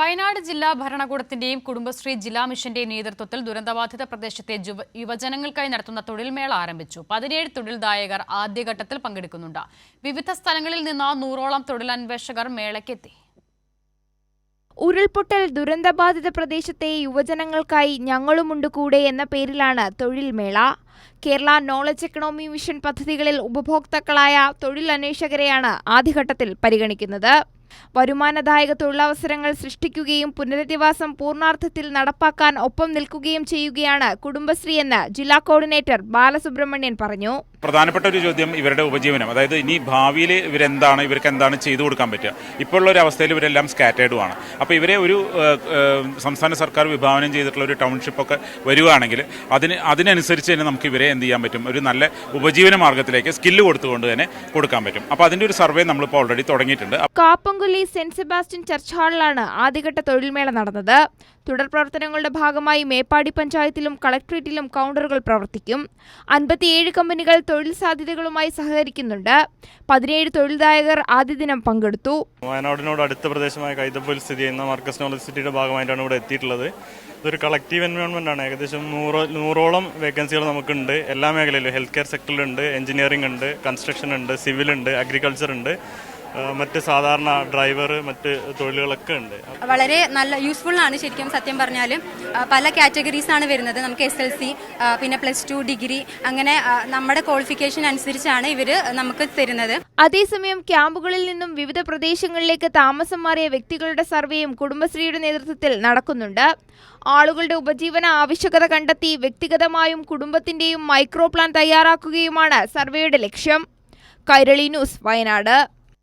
വയനാട് ജില്ലാ ഭരണകൂടത്തിന്റെയും കുടുംബശ്രീ ജില്ലാ മിഷന്റെയും നേതൃത്വത്തിൽ ദുരന്തബാധിത പ്രദേശത്തെ യുവജനങ്ങൾക്കായി നടത്തുന്ന തൊഴിൽമേള ആരംഭിച്ചു. 17 തൊഴിൽദായകർ ആദ്യഘട്ടത്തിൽ പങ്കെടുക്കുന്നുണ്ട്. വിവിധ സ്ഥലങ്ങളിൽ നിന്ന് 100ഓളം തൊഴിലന്വേഷകർ മേളയ്ക്കെത്തി. ഉരുൾപൊട്ടൽ ദുരന്തബാധിത പ്രദേശത്തെ യുവജനങ്ങൾക്കായി ഞങ്ങളുമുണ്ട് കൂടെ എന്ന പേരിലാണ് തൊഴിൽമേള. കേരള നോളജ് എക്കണോമി മിഷൻ പദ്ധതികളിൽ ഉപഭോക്താക്കളായ തൊഴിലന്വേഷകരെയാണ് ആദ്യഘട്ടത്തിൽ പരിഗണിക്കുന്നത്. വരുമാനദായക തൊഴിലവസരങ്ങൾ സൃഷ്ടിക്കുകയും പുനരധിവാസം പൂർണ്ണാർത്ഥത്തിൽ നടപ്പാക്കാൻ ഒപ്പം നിൽക്കുകയും ചെയ്യുകയാണ് കുടുംബശ്രീ എന്ന് ജില്ലാ കോർഡിനേറ്റർ ബാലസുബ്രഹ്മണ്യൻ പറഞ്ഞു. പ്രധാനപ്പെട്ട ഒരു ചോദ്യം ഇവരുടെ ഉപജീവനം, അതായത് ഇനി ഭാവിയിൽ ഇവർക്ക് എന്താണ് ചെയ്തു കൊടുക്കാൻ പറ്റുക. ഇപ്പോഴുള്ള ഒരു അവസ്ഥയിൽ ഇവരെല്ലാം സ്കാറ്റേഡുമാണ്. അപ്പോൾ ഇവരെ ഒരു സംസ്ഥാന സർക്കാർ വിഭാവനം ചെയ്തിട്ടുള്ള ഒരു ടൗൺഷിപ്പൊക്കെ വരികയാണെങ്കിൽ അതിനനുസരിച്ച് തന്നെ നമുക്ക് ഇവരെ എന്ത് ചെയ്യാൻ പറ്റും, ഒരു നല്ല ഉപജീവന മാർഗത്തിലേക്ക് സ്കില്ല് കൊടുത്തുകൊണ്ട് തന്നെ കൊടുക്കാൻ പറ്റും. അപ്പോൾ അതിൻ്റെ ഒരു സർവേ നമ്മളിപ്പോൾ ഓൾറെഡി തുടങ്ങിയിട്ടുണ്ട്. കാപ്പംകുല്ലി സെന്റ് സെബാസ്റ്റ്യൻ ചർച്ച് ഹാളിലാണ് ആദ്യഘട്ട തൊഴിൽമേള നടന്നത്. തുടർ പ്രവർത്തനങ്ങളുടെ ഭാഗമായി മേപ്പാടി പഞ്ചായത്തിലും കളക്ട്രേറ്റിലും കൗണ്ടറുകൾ പ്രവർത്തിക്കും. 57 കമ്പനികൾ തൊഴിൽ സാധ്യതകളുമായി സഹകരിക്കുന്നുണ്ട്. 17 തൊഴിൽദായകർ ആദ്യ ദിനം പങ്കെടുത്തു. വയനാടിനോട് അടുത്ത പ്രദേശമായ കൈതപ്പൊയിൽ സ്ഥിതി ചെയ്യുന്ന മാർക്കസ് നോളജ് സിറ്റിയുടെ ഭാഗമായിട്ടാണ് ഇവിടെ എത്തിയിട്ടുള്ളത്. ഇതൊരു കളക്റ്റീവ് എൻവയോൺമെന്റ് ആണ്. ഏകദേശം 100ഓളം വേക്കൻസികൾ നമുക്കുണ്ട്. എല്ലാ മേഖലയിലും ഹെൽത്ത് കെയർ സെക്ടറിലുണ്ട്, എഞ്ചിനീയറിംഗ് ഉണ്ട്, കൺസ്ട്രക്ഷൻ ഉണ്ട്, സിവിൽ ഉണ്ട്, അഗ്രികൾച്ചർ ഉണ്ട്, മറ്റ് സാധാരണ ഡ്രൈവർ, മറ്റ് തൊഴിലുകളൊക്കെ ഉണ്ട്. വളരെ നല്ല യൂസ്ഫുൾ ആണ് ശരിക്കും. സത്യം പറഞ്ഞാൽ പല കാറ്റഗറീസ് ആണ് വരുന്നത്. നമുക്ക് SLC, പിന്നെ +2 ഡിഗ്രി, അങ്ങനെ നമ്മുടെ ക്വാളിഫിക്കേഷൻ അനുസരിച്ചാണ് ഇവർ നമുക്ക് തരുന്നത്. അതേസമയം ക്യാമ്പുകളിൽ നിന്നും വിവിധ പ്രദേശങ്ങളിലേക്ക് താമസം മാറിയ വ്യക്തികളുടെ സർവേയും കുടുംബശ്രീയുടെ നേതൃത്വത്തിൽ നടക്കുന്നുണ്ട്. ആളുകളുടെ ഉപജീവന ആവശ്യകത കണ്ടെത്തി വ്യക്തിഗതമായും കുടുംബത്തിന്റെയും മൈക്രോ പ്ലാൻ തയ്യാറാക്കുകയുമാണ് സർവേയുടെ ലക്ഷ്യം. കൈരളി ന്യൂസ്, വയനാട്.